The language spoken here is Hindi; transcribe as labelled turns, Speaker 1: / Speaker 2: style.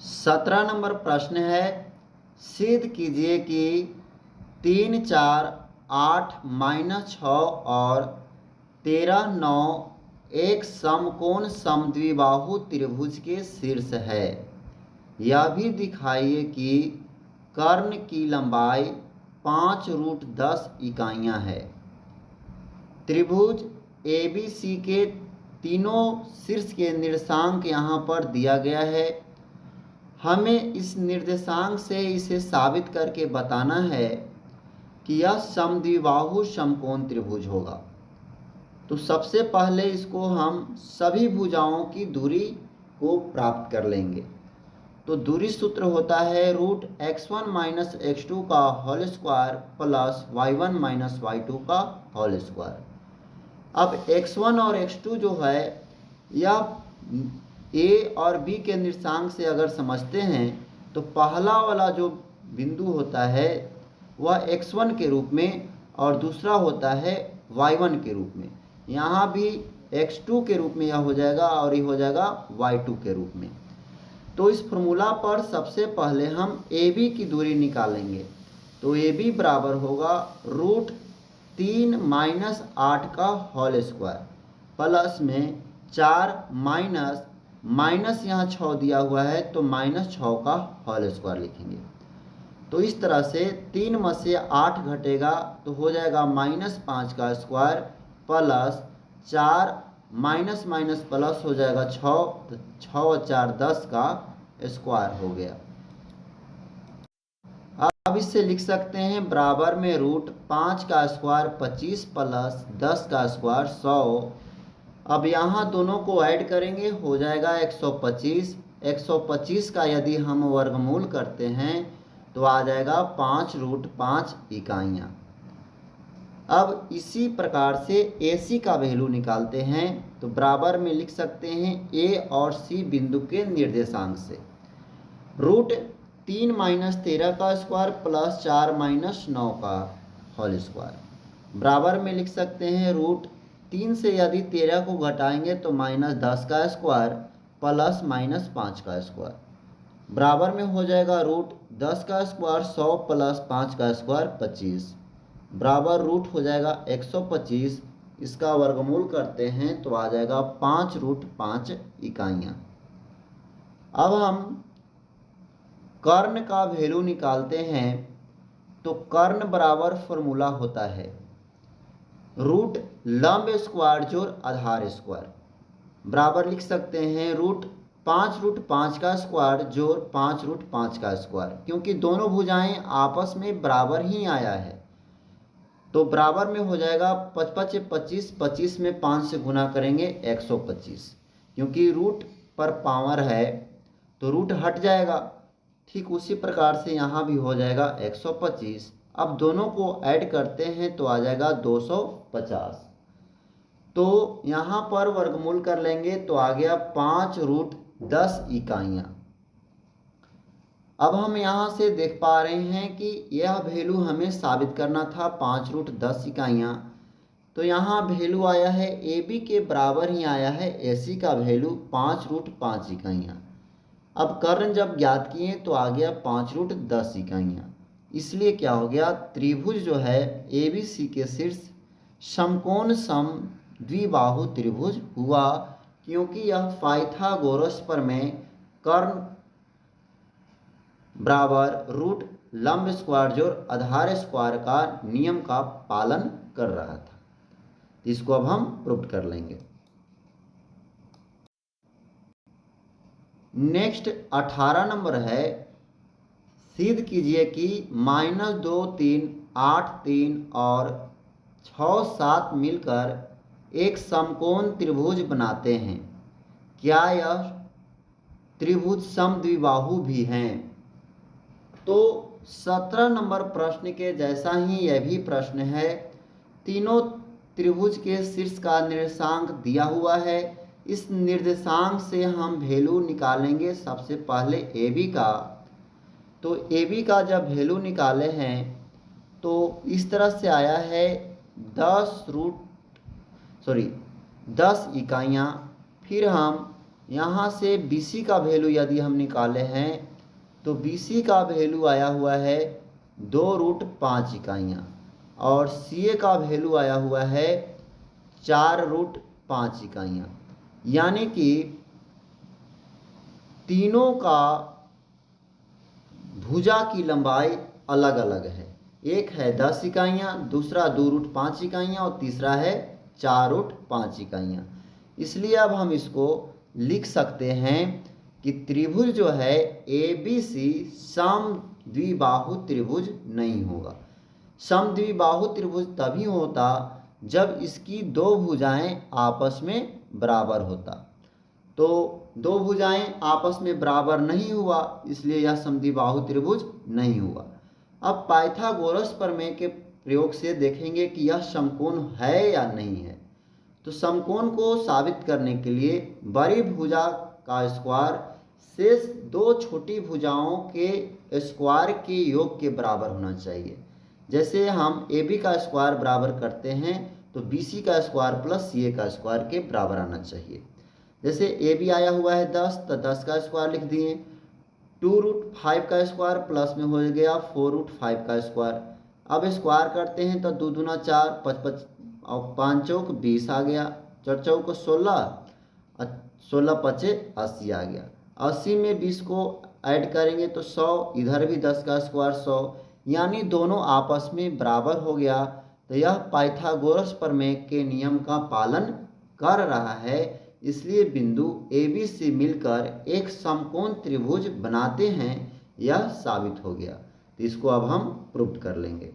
Speaker 1: 17 नंबर प्रश्न है, सिद्ध कीजिए कि 3, 4, 8, -6 और 13, 9 एक समकोण समद्विबाहु त्रिभुज के शीर्ष है। यह भी दिखाइए कि कर्ण की लंबाई 5√10 इकाइयाँ है। त्रिभुज ABC के तीनों शीर्ष के निर्देशांक यहाँ पर दिया गया है। हमें इस निर्देशांक से इसे साबित करके बताना है कि यह समद्विबाहु समकोण त्रिभुज होगा। तो सबसे पहले इसको हम सभी भुजाओं की दूरी को प्राप्त कर लेंगे। तो दूरी सूत्र होता है √x1 - x2 का whole square plus y1 - y2 का होल स्क्वायर। अब x1 और x2 जो है यह a और b के निर्देशांक से अगर समझते हैं तो पहला वाला जो बिंदु होता है वह x1 के रूप में और दूसरा होता है y1 के रूप में। यहाँ भी x2 के रूप में यह हो जाएगा और ये हो जाएगा y2 के रूप में। तो इस फॉर्मूला पर सबसे पहले हम AB की दूरी निकालेंगे। तो AB बराबर होगा √3 - 8 का होल स्क्वायर प्लस में 4 माइनस यहाँ 6 दिया हुआ है तो -6 का होल स्क्वायर लिखेंगे। तो इस तरह से 3 में से 8 घटेगा तो हो जाएगा -5 का स्क्वायर प्लस 4 माइनस प्लस हो जाएगा 6, तो 6 और 4 10 का स्क्वायर हो गया। अब इससे लिख सकते हैं बराबर में √5 का स्क्वायर 25 प्लस 10 का स्क्वायर 100। अब यहाँ दोनों को ऐड करेंगे हो जाएगा 125। 125 का यदि हम वर्गमूल करते हैं तो आ जाएगा 5√5 इकाइयाँ। अब इसी प्रकार से AC का वैल्यू निकालते हैं तो बराबर में लिख सकते हैं A और C बिंदु के निर्देशांक से √3 - 13 का स्क्वायर प्लस 4 - 9 का होल स्क्वायर बराबर में लिख सकते हैं √3 से यदि 13 को घटाएंगे तो -10 का स्क्वायर प्लस -5 का स्क्वायर बराबर में हो जाएगा √10 का स्क्वायर 100 प्लस 5 का स्क्वायर 25 बराबर रूट हो जाएगा 125। इसका वर्गमूल करते हैं तो आ जाएगा 5√5 इकाइयाँ। अब हम कर्ण का वैल्यू निकालते हैं तो कर्ण बराबर फॉर्मूला होता है रूट लंब स्क्वायर जोड़ आधार स्क्वायर बराबर लिख सकते हैं √5 का स्क्वायर जोड़ 5√5 का स्क्वायर, क्योंकि दोनों भुजाएं आपस में बराबर ही आया है तो बराबर में हो जाएगा 55 25, 25 में 5 से गुना करेंगे 125, क्योंकि रूट पर पावर है तो रूट हट जाएगा। ठीक उसी प्रकार से यहाँ भी हो जाएगा 125। अब दोनों को ऐड करते हैं तो आ जाएगा 250। तो यहाँ पर वर्गमूल कर लेंगे तो आ गया 5√10 इकाइयाँ। अब हम यहाँ से देख पा रहे हैं कि यह वैल्यू हमें साबित करना था 5√10 इकाइयाँ। तो यहाँ वैल्यू आया है AB के बराबर ही आया है AC का वैल्यू 5√5 इकाइयाँ। अब कर्ण जब ज्ञात किए तो आ गया 5√10 इकाइयाँ। इसलिए क्या हो गया, त्रिभुज जो है ABC के शीर्ष समकोण समद्विबाहु त्रिभुज हुआ, क्योंकि यह पाइथागोरस प्रमेय कर्ण बराबर रूट लंब स्क्वायर जोड़ आधार स्क्वायर का नियम का पालन कर रहा था। इसको अब हम प्रूव कर लेंगे। नेक्स्ट 18 नंबर है, सिद्ध कीजिए कि -2 3 8 3 और 6 7 मिलकर एक समकोण त्रिभुज बनाते हैं। क्या यह त्रिभुज समद्विबाहु भी हैं? तो 17 नंबर प्रश्न के जैसा ही यह भी प्रश्न है। तीनों त्रिभुज के शीर्ष का निर्देशांक दिया हुआ है। इस निर्देशांक से हम वैल्यू निकालेंगे सबसे पहले AB का। तो AB का जब वैल्यू निकाले हैं तो इस तरह से आया है 10 इकाइयाँ। फिर हम यहाँ से BC का वैल्यू यदि हम निकाले हैं तो BC का वैल्यू आया हुआ है 2√5 इकाइयाँ और CA का वैल्यू आया हुआ है 4√5 इकाइयाँ। यानी कि तीनों का भुजा की लंबाई अलग अलग है। एक है 10 इकाइयाँ, दूसरा 2√5 इकाइयाँ और तीसरा है 4√5 इकाइयाँ। इसलिए अब हम इसको लिख सकते हैं कि त्रिभुज जो है ABC समद्विबाहु त्रिभुज नहीं होगा। समद्विबाहु त्रिभुज तभी होता जब इसकी दो भुजाएं आपस में बराबर होता। तो दो भुजाएं आपस में बराबर नहीं हुआ, इसलिए यह समद्विबाहु त्रिभुज नहीं हुआ। अब पाइथागोरस प्रमेय के प्रयोग से देखेंगे कि यह समकोण है या नहीं है। तो समकोण को साबित करने के लिए बड़ी भुजा का स्क्वायर शेष दो छोटी भुजाओं के स्क्वायर के योग के बराबर होना चाहिए। जैसे हम AB का स्क्वायर बराबर करते हैं तो BC का स्क्वायर प्लस CA का स्क्वायर के बराबर आना चाहिए। जैसे AB आया हुआ है 10, तो 10 का स्क्वायर लिख दिए। 2√5 का स्क्वायर प्लस में हो गया 4√5 का स्क्वायर। अब स्क्वायर करते हैं तो 2 दूना 4, 5 और 5 चौक 20 आ गया, 4 चौक 16, 16 पचे 80 आ गया। 80 में 20 को ऐड करेंगे तो 100, इधर भी 10 का स्क्वायर 100, यानी दोनों आपस में बराबर हो गया। तो यह पाइथागोरस प्रमेय के नियम का पालन कर रहा है। इसलिए बिंदु AB से मिलकर एक समकोण त्रिभुज बनाते हैं, यह साबित हो गया। तो इसको अब हम प्रूव कर लेंगे।